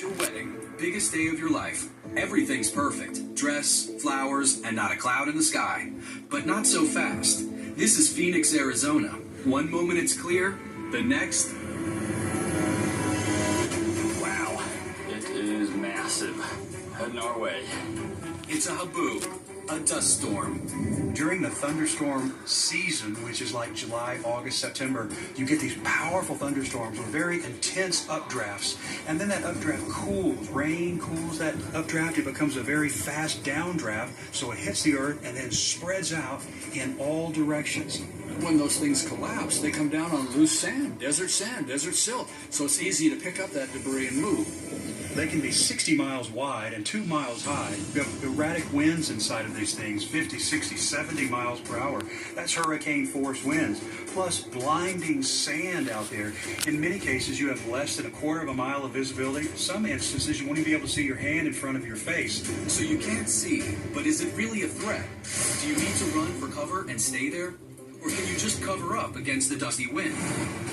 Your wedding, biggest day of your life. Everything's perfect. Dress, flowers, and not a cloud in the sky. But not so fast. This is Phoenix, Arizona. One moment it's clear, the next... Wow, it is massive. Heading our way. It's a haboob, a dust storm. During the thunderstorm season, which is like July, August, September, you get these powerful thunderstorms with very intense updrafts. And then that updraft cools. Rain cools that updraft. It becomes a very fast downdraft. So it hits the earth and then spreads out in all directions. When those things collapse, they come down on loose sand, desert silt. So it's easy to pick up that debris and move. They can be 60 miles wide and 2 miles high. You have erratic winds inside of these things, 50, 60, 70 miles per hour. That's hurricane force winds. Plus blinding sand out there. In many cases, you have less than a quarter of a mile of visibility. In some instances, you won't even be able to see your hand in front of your face. So you can't see, but is it really a threat? Do you need to run for cover and stay there? Or can you just cover up against the dusty wind?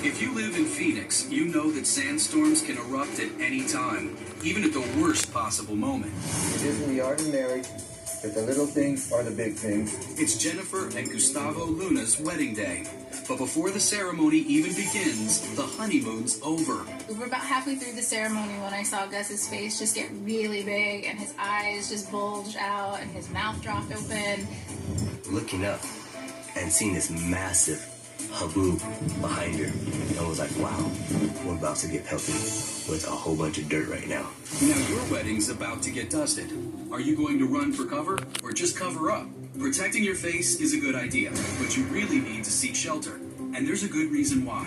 If you live in Phoenix, you know that sandstorms can erupt at any time, even at the worst possible moment. It isn't the ordinary, but the little things are the big things. It's Jennifer and Gustavo Luna's wedding day. But before the ceremony even begins, the honeymoon's over. We were about halfway through the ceremony when I saw Gus's face just get really big and his eyes just bulged out and his mouth dropped open. Looking up and seeing this massive haboob behind her, I was like, wow, we're about to get pelted with a whole bunch of dirt right now. Now your wedding's about to get dusted. Are you going to run for cover or just cover up? Protecting your face is a good idea, but you really need to seek shelter. And there's a good reason why.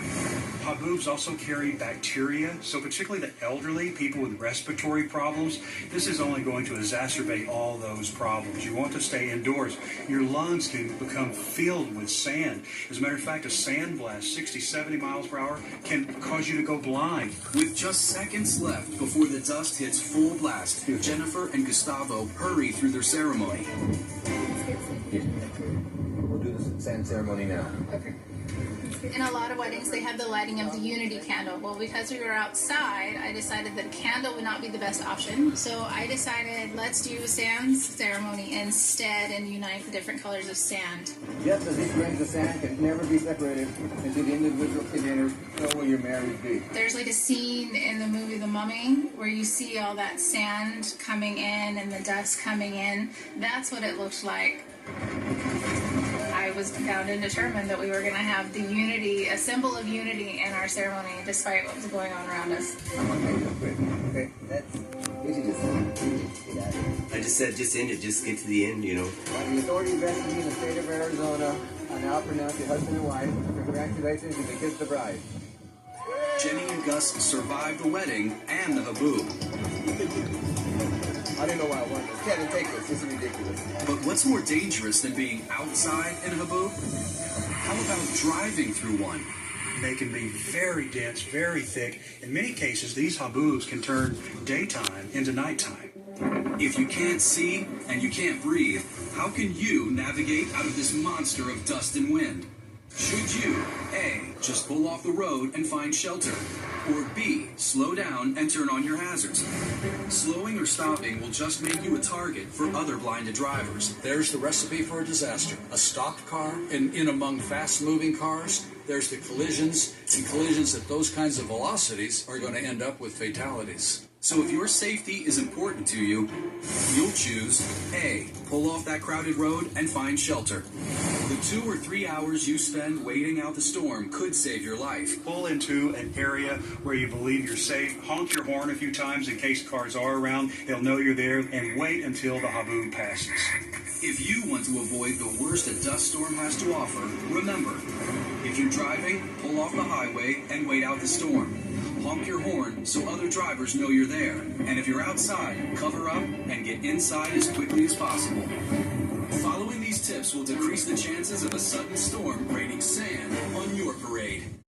Haboobs also carry bacteria, so particularly the elderly, people with respiratory problems, this is only going to exacerbate all those problems. You want to stay indoors. Your lungs can become filled with sand. As a matter of fact, a sand blast, 60, 70 miles per hour, can cause you to go blind. With just seconds left before the dust hits full blast, Jennifer and Gustavo hurry through their ceremony. We'll do the sand ceremony now. Okay. In a lot of weddings, they have the lighting of the unity candle. Well, because we were outside, I decided that a candle would not be the best option. So I decided, let's do a sand ceremony instead and unite the different colors of sand. Just as these grains of sand can never be separated into the individual containers, so will your marriage be. There's like a scene in the movie The Mummy where you see all that sand coming in and the dust coming in. That's what it looked like. I was bound and determined that we were going to have the unity, a symbol of unity in our ceremony, despite what was going on around us. I'm going to make this quick. Okay, that's... We should just get out of here. I just said, just end it, just get to the end, you know. By the authority vested in the state of Arizona, I now pronounce you husband and wife. Congratulations, you may kiss the bride. Jenny and Gus survived the wedding and the haboob. I didn't know why I wanted this. Kevin, take this. This is ridiculous. But what's more dangerous than being outside in a haboob? How about driving through one? They can be very dense, very thick. In many cases, these haboobs can turn daytime into nighttime. If you can't see and you can't breathe, how can you navigate out of this monster of dust and wind? Should you, A, just pull off the road and find shelter? Or B, slow down and turn on your hazards? Slowing or stopping will just make you a target for other blinded drivers. There's the recipe for a disaster. A stopped car in among fast-moving cars. There's the collisions, and collisions at those kinds of velocities are going to end up with fatalities. So if your safety is important to you, you'll choose A, pull off that crowded road and find shelter. The 2 or 3 hours you spend waiting out the storm could save your life. Pull into an area where you believe you're safe. Honk your horn a few times in case cars are around. They'll know you're there, and wait until the haboob passes. If you want to avoid the worst a dust storm has to offer, remember, if you're driving, pull off the highway and wait out the storm. Honk your horn so other drivers know you're there. And if you're outside, cover up and get inside as quickly as possible. Following these tips will decrease the chances of a sudden storm raining sand on your parade.